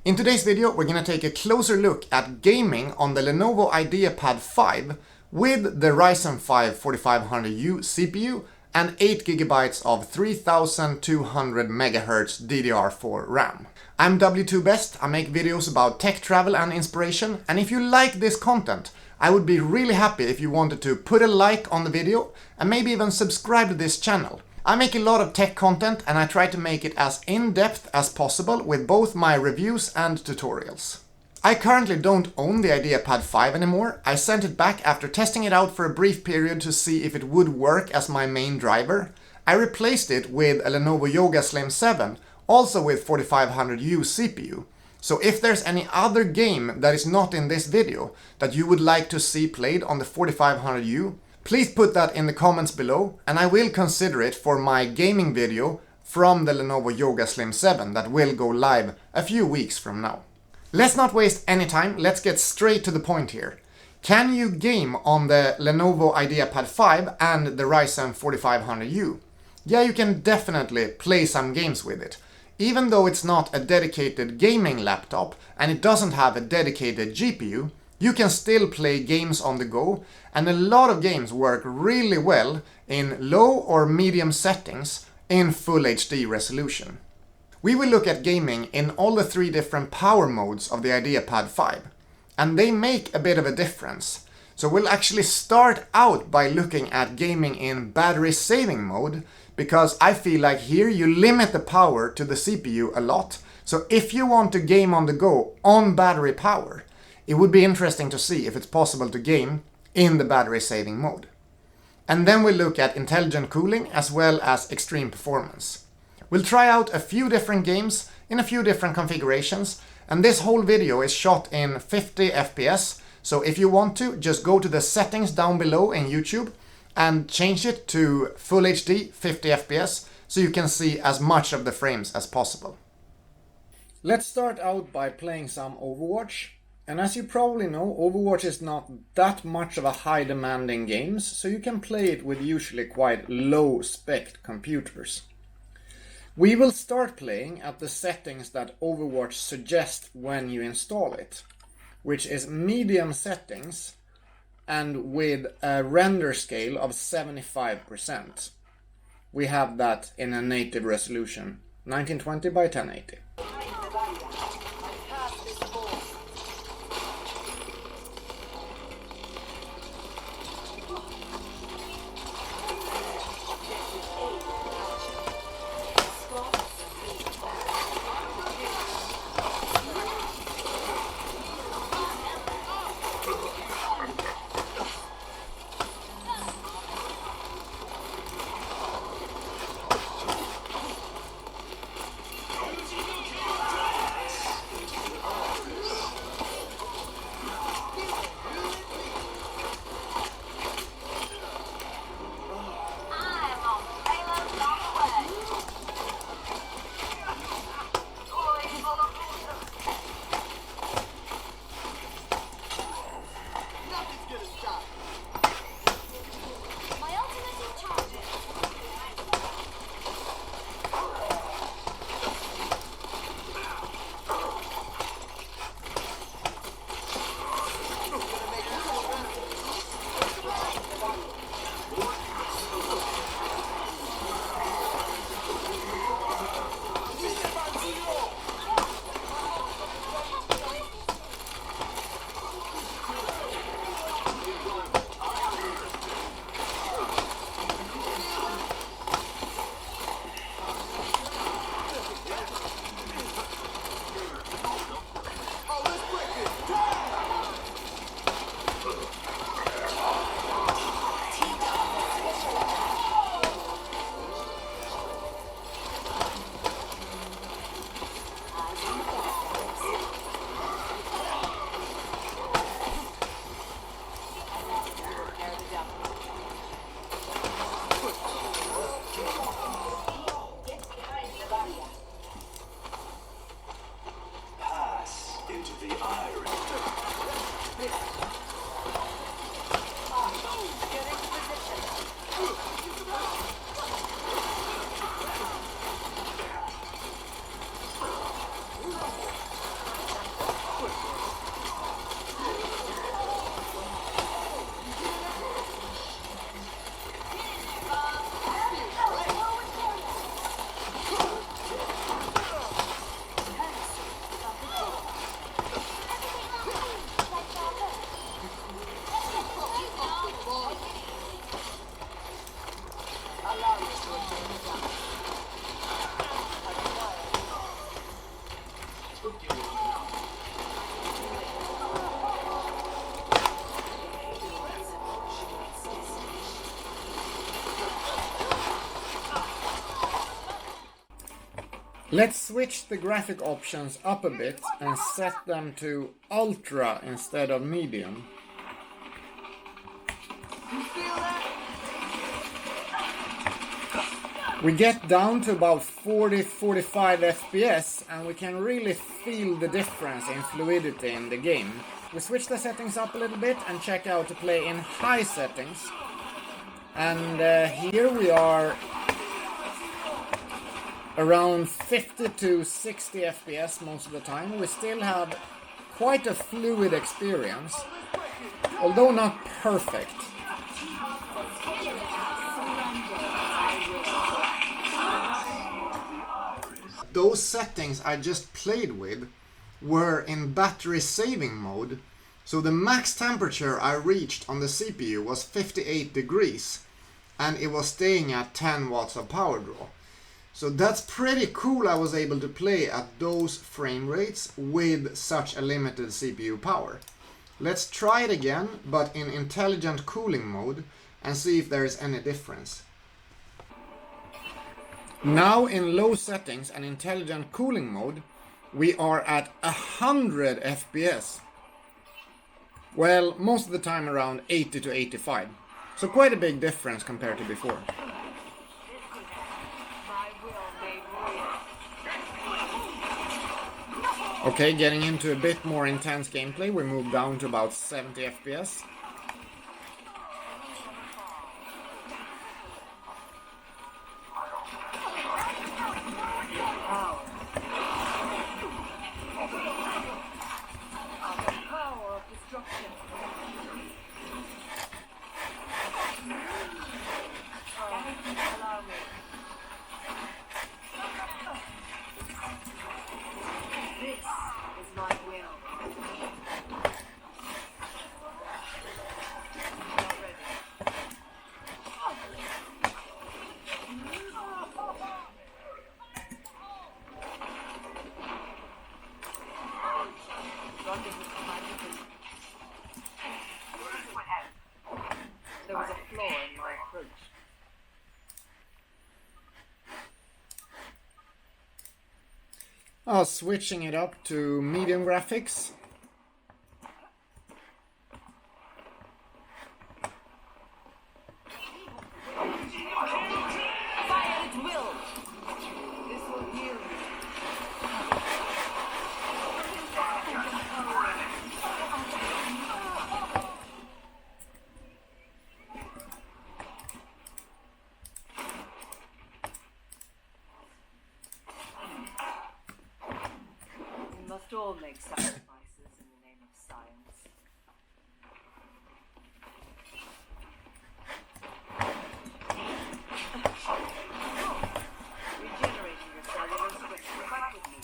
In today's video, we're going to take a closer look at gaming on the Lenovo Ideapad 5 with the Ryzen 5 4500U CPU and 8GB of 3200 MHz DDR4 RAM. I'm W2Best, I make videos about tech, travel and inspiration, and if you like this content, I would be really happy if you wanted to put a like on the video and maybe even subscribe to this channel. I make a lot of tech content and I try to make it as in-depth as possible with both my reviews and tutorials. I currently don't own the Ideapad 5 anymore. I sent it back after testing it out for a brief period to see if it would work as my main driver. I replaced it with a Lenovo Yoga Slim 7, also with 4500U CPU. So if there's any other game that is not in this video that you would like to see played on the 4500U, please put that in the comments below and I will consider it for my gaming video from the Lenovo Yoga Slim 7 that will go live a few weeks from now. Let's not waste any time, let's get straight to the point here. Can you game on the Lenovo Ideapad 5 and the Ryzen 4500U? Yeah, you can definitely play some games with it. Even though it's not a dedicated gaming laptop and it doesn't have a dedicated GPU, you can still play games on the go, and a lot of games work really well in low or medium settings in full HD resolution. We will look at gaming in all the three different power modes of the Ideapad 5, and they make a bit of a difference. So we'll actually start out by looking at gaming in battery saving mode, because I feel like here you limit the power to the CPU a lot. So if you want to game on the go on battery power, it would be interesting to see if it's possible to game in the battery saving mode. And then we'll look at intelligent cooling as well as extreme performance. We'll try out a few different games in a few different configurations, and this whole video is shot in 50 FPS, so if you want to, just go to the settings down below in YouTube and change it to Full HD 50 FPS so you can see as much of the frames as possible. Let's start out by playing some Overwatch. And as you probably know, Overwatch is not that much of a high demanding game, so you can play it with usually quite low spec computers. We will start playing at the settings that Overwatch suggests when you install it, which is medium settings and with a render scale of 75%. We have that in a native resolution, 1920 by 1080. Let's switch the graphic options up a bit and set them to ultra instead of medium. We get down to about 40-45 FPS and we can really feel the difference in fluidity in the game. We switch the settings up a little bit and check out to play in high settings. And here we are around 50 to 60 FPS most of the time. We still have quite a fluid experience, although not perfect. Those settings I just played with were in battery saving mode, so the max temperature I reached on the CPU was 58 degrees and it was staying at 10 watts of power draw. So that's pretty cool. I was able to play at those frame rates with such a limited CPU power. Let's try it again, but in intelligent cooling mode, and see if there is any difference. Now in low settings and intelligent cooling mode, we are at 100 FPS. Well, most of the time around 80 to 85. So quite a big difference compared to before. Okay, getting into a bit more intense gameplay, we move down to about 70 FPS. There was a flaw in my approach. Switching it up to medium graphics. Fire at will! This will heal you. We must all make sacrifices in the name of science. Regenerating your cellular switch back with me.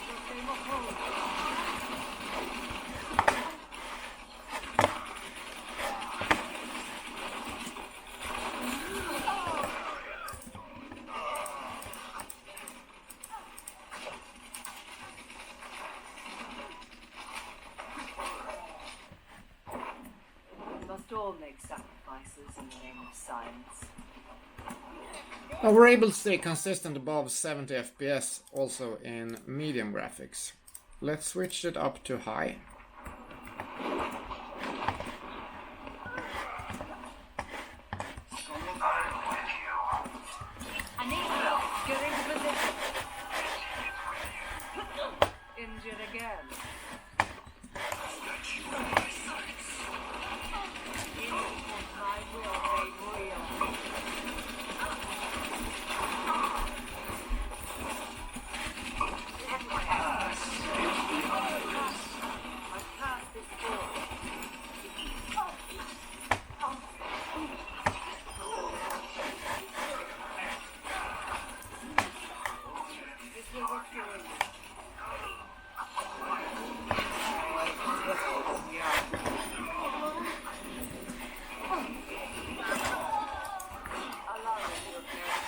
Your frame of hold. We must all make sacrifices in the name of science. Now we're able to stay consistent above 70 FPS also in medium graphics. Let's switch it up to high. Anita, get into position. Injured again. My will made real. I passed this door. This will work for you. Allow me to repair.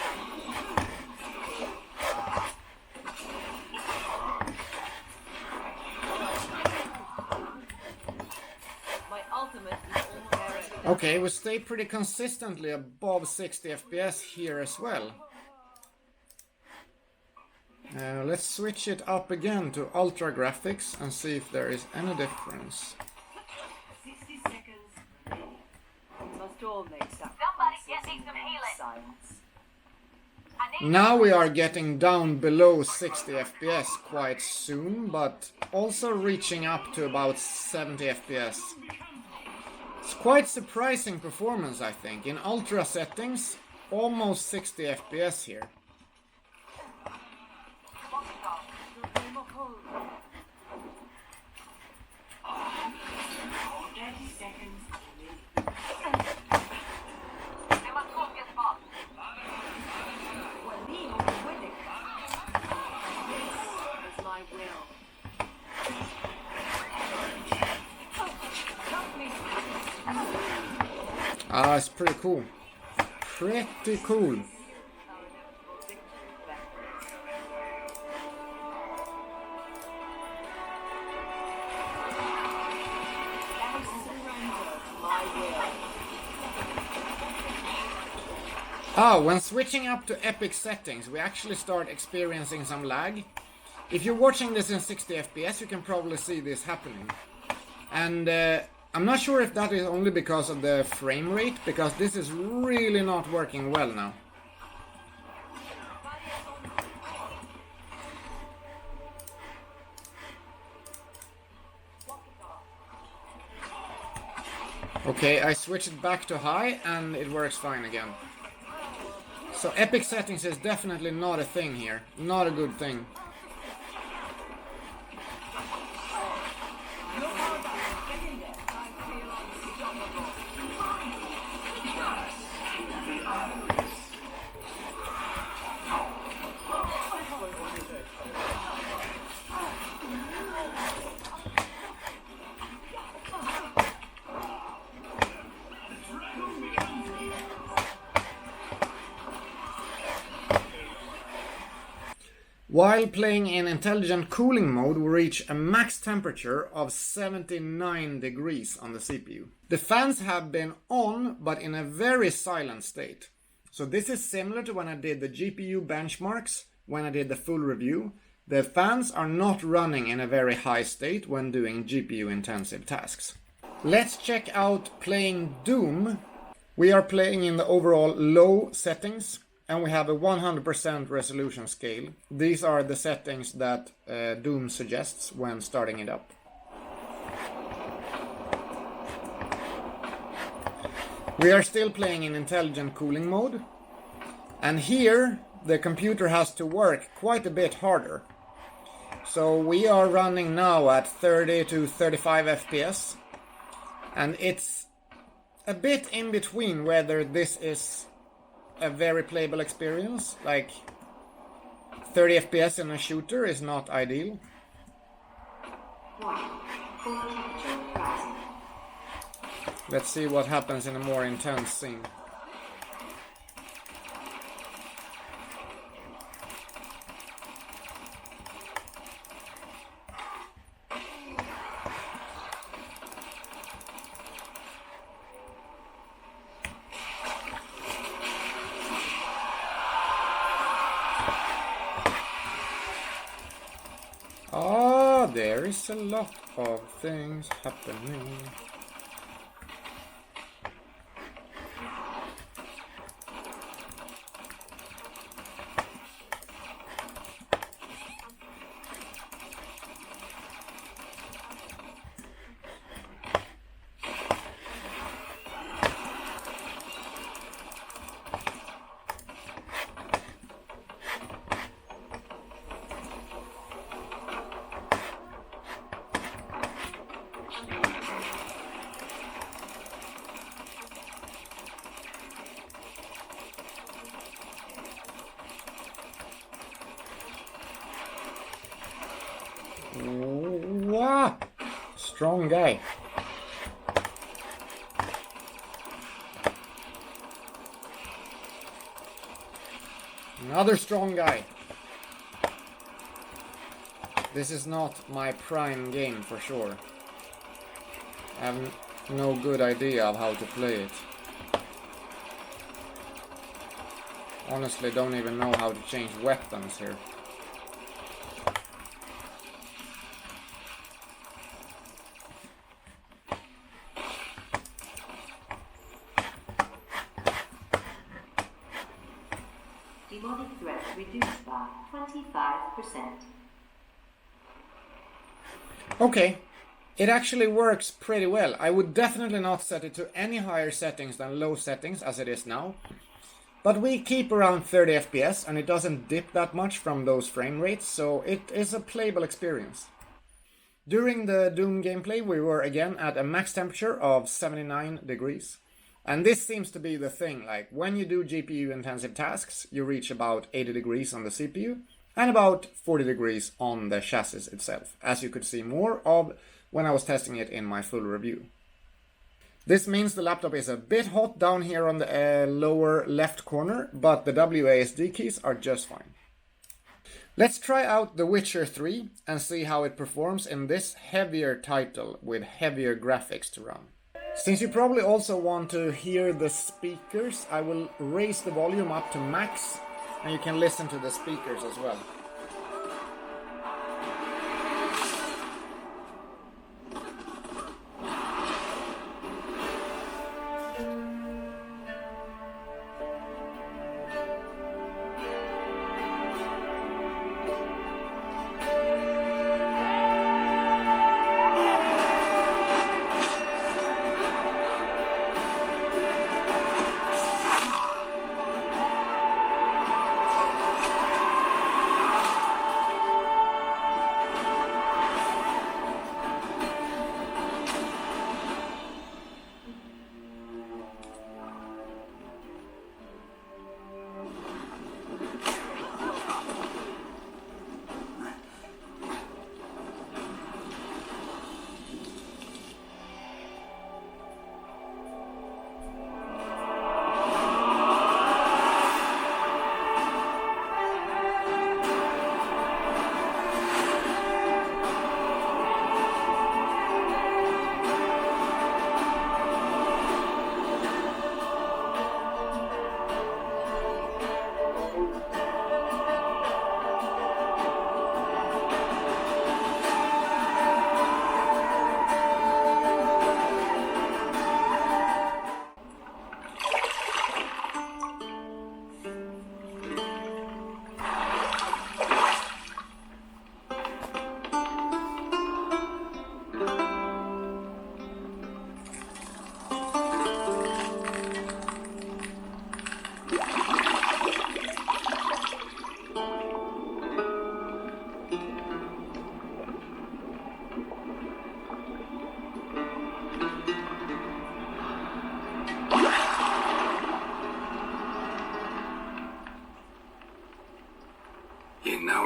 My ultimate is almost ready. Okay, we stay pretty consistently above 60 FPS here as well. Let's switch it up again to ultra graphics and see if there is any difference. 60 seconds remaining. We must all make sacrifices in the name of science. Now we are getting down below 60 FPS quite soon, but also reaching up to about 70 FPS. It's quite surprising performance, I think. In ultra settings, almost 60 FPS here. It's pretty cool. Pretty cool. When switching up to epic settings, we actually start experiencing some lag. If you're watching this in 60 FPS, you can probably see this happening. And I'm not sure if that is only because of the frame rate, because this is really not working well now. Okay, I switched it back to high and it works fine again. So epic settings is definitely not a thing here. Not a good thing. While playing in intelligent cooling mode, we reach a max temperature of 79 degrees on the CPU. The fans have been on, but in a very silent state. So this is similar to when I did the GPU benchmarks, when I did the full review. The fans are not running in a very high state when doing GPU intensive tasks. Let's check out playing Doom. We are playing in the overall low settings. And we have a 100% resolution scale. These are the settings that Doom suggests when starting it up. We are still playing in intelligent cooling mode. And here the computer has to work quite a bit harder. So we are running now at 30 to 35 FPS. And it's a bit in between whether this is a very playable experience. Like 30 FPS in a shooter is not ideal. Let's see what happens in a more intense scene. There is a lot of things happening. Wow. Strong guy. Another strong guy. This is not my prime game for sure. I have no good idea of how to play it. Honestly, don't even know how to change weapons here. reduced by 25%. Okay, it actually works pretty well. I would definitely not set it to any higher settings than low settings as it is now. But we keep around 30 FPS and it doesn't dip that much from those frame rates, so it is a playable experience. During the Doom gameplay we were again at a max temperature of 79 degrees. And this seems to be the thing, like when you do GPU intensive tasks you reach about 80 degrees on the CPU and about 40 degrees on the chassis itself, as you could see more of when I was testing it in my full review. This means the laptop is a bit hot down here on the lower left corner, but the WASD keys are just fine. Let's try out The Witcher 3 and see how it performs in this heavier title with heavier graphics to run. Since you probably also want to hear the speakers, I will raise the volume up to max and you can listen to the speakers as well.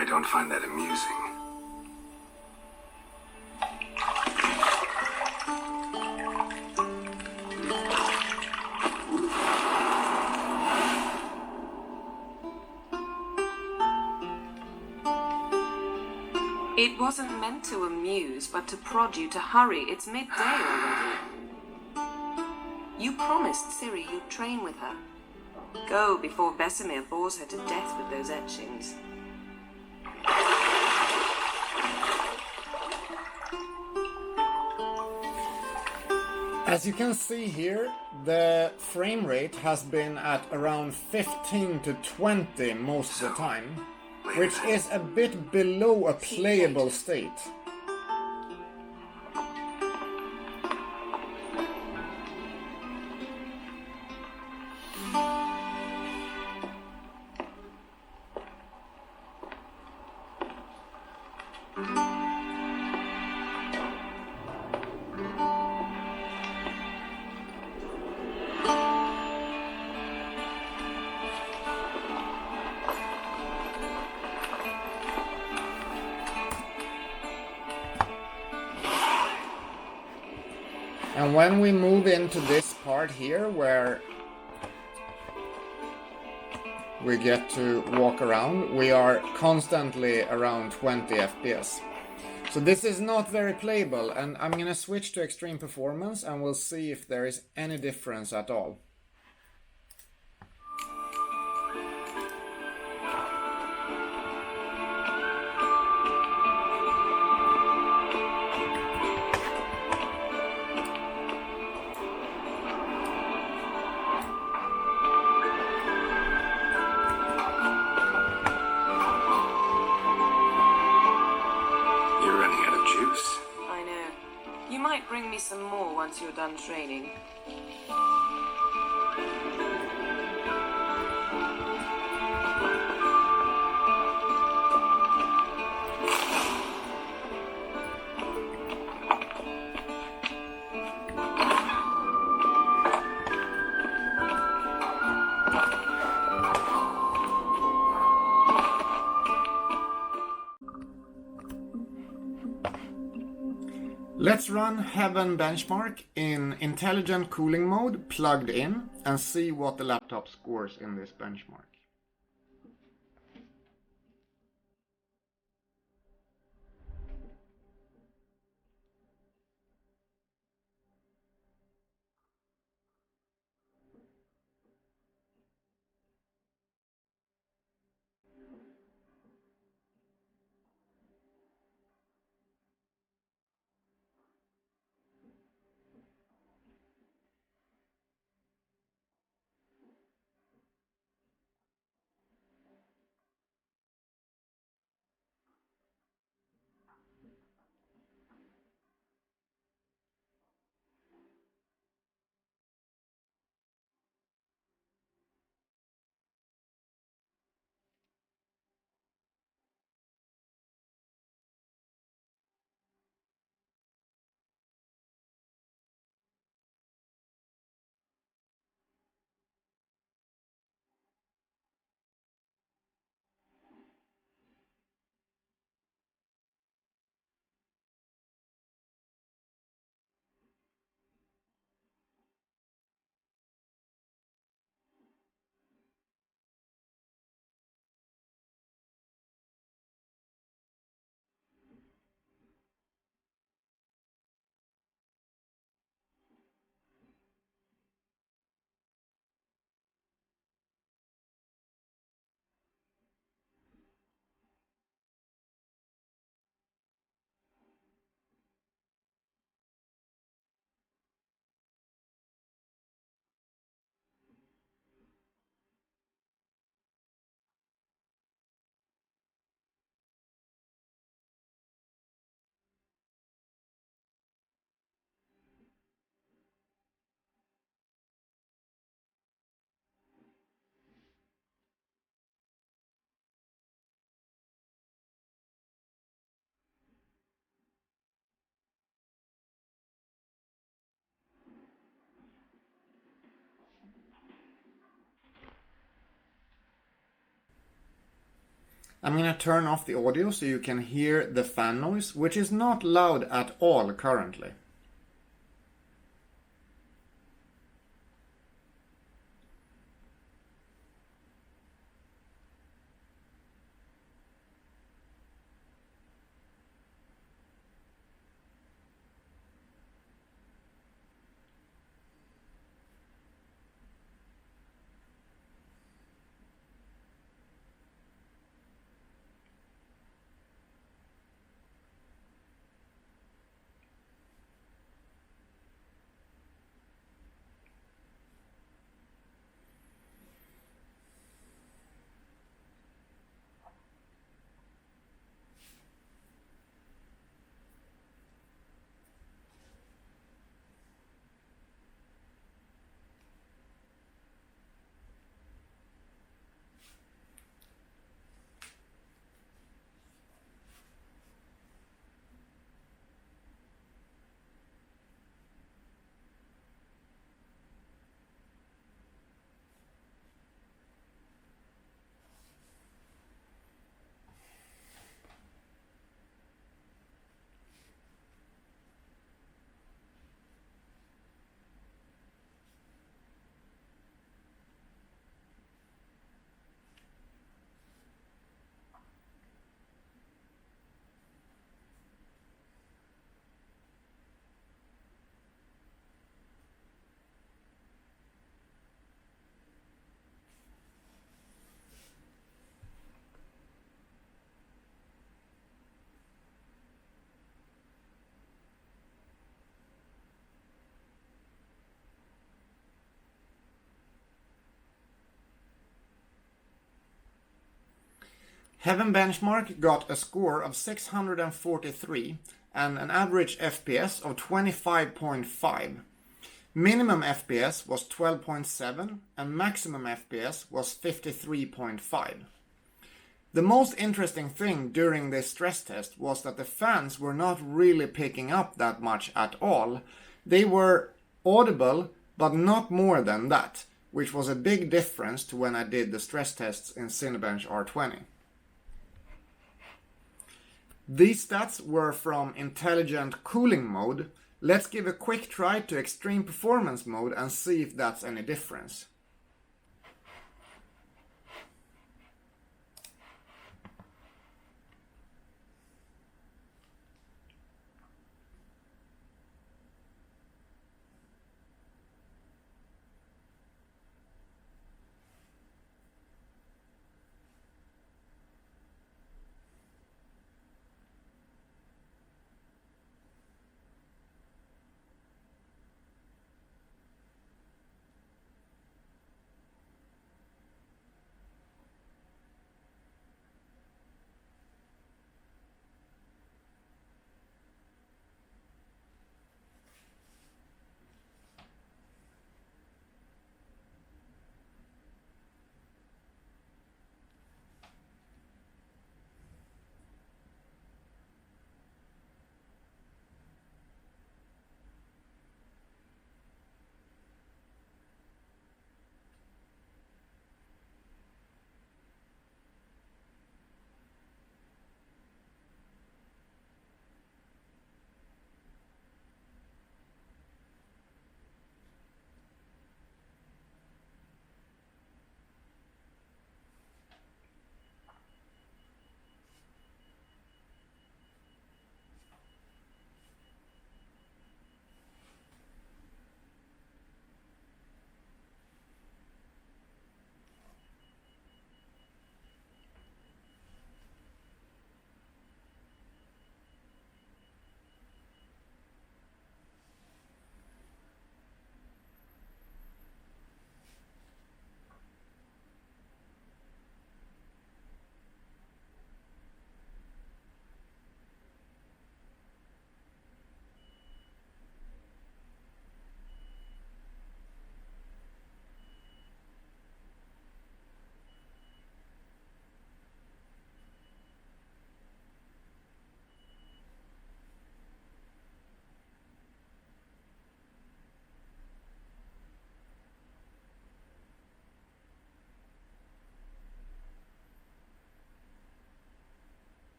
I don't find that amusing. It wasn't meant to amuse, but to prod you to hurry. It's midday already. You promised Ciri you'd train with her. Go before Vesemir bores her to death with those etchings. As you can see here, the frame rate has been at around 15 to 20 most of the time, which is a bit below a playable state. And when we move into this part here where we get to walk around, we are constantly around 20 FPS. So this is not very playable, and I'm gonna switch to extreme performance and we'll see if there is any difference at all. You might bring me some more once you're done training. Let's run Heaven benchmark in intelligent cooling mode plugged in and see what the laptop scores in this benchmark. I'm going to turn off the audio so you can hear the fan noise, which is not loud at all currently. Heaven benchmark got a score of 643 and an average FPS of 25.5. Minimum FPS was 12.7 and maximum FPS was 53.5. The most interesting thing during this stress test was that the fans were not really picking up that much at all. They were audible, but not more than that, which was a big difference to when I did the stress tests in Cinebench R20. These stats were from intelligent cooling mode. Let's give a quick try to extreme performance mode and see if that's any difference.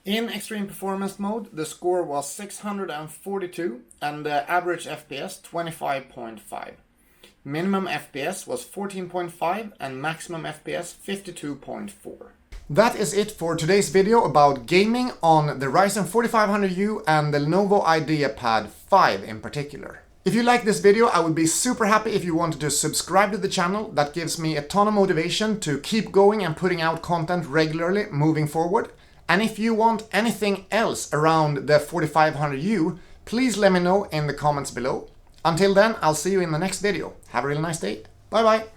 In extreme performance mode, the score was 642 and the average FPS 25.5. Minimum FPS was 14.5 and maximum FPS 52.4. That is it for today's video about gaming on the Ryzen 4500U and the Lenovo Ideapad 5 in particular. If you like this video, I would be super happy if you wanted to subscribe to the channel. That gives me a ton of motivation to keep going and putting out content regularly moving forward. And if you want anything else around the 4500U, please let me know in the comments below. Until then, I'll see you in the next video. Have a really nice day. Bye bye.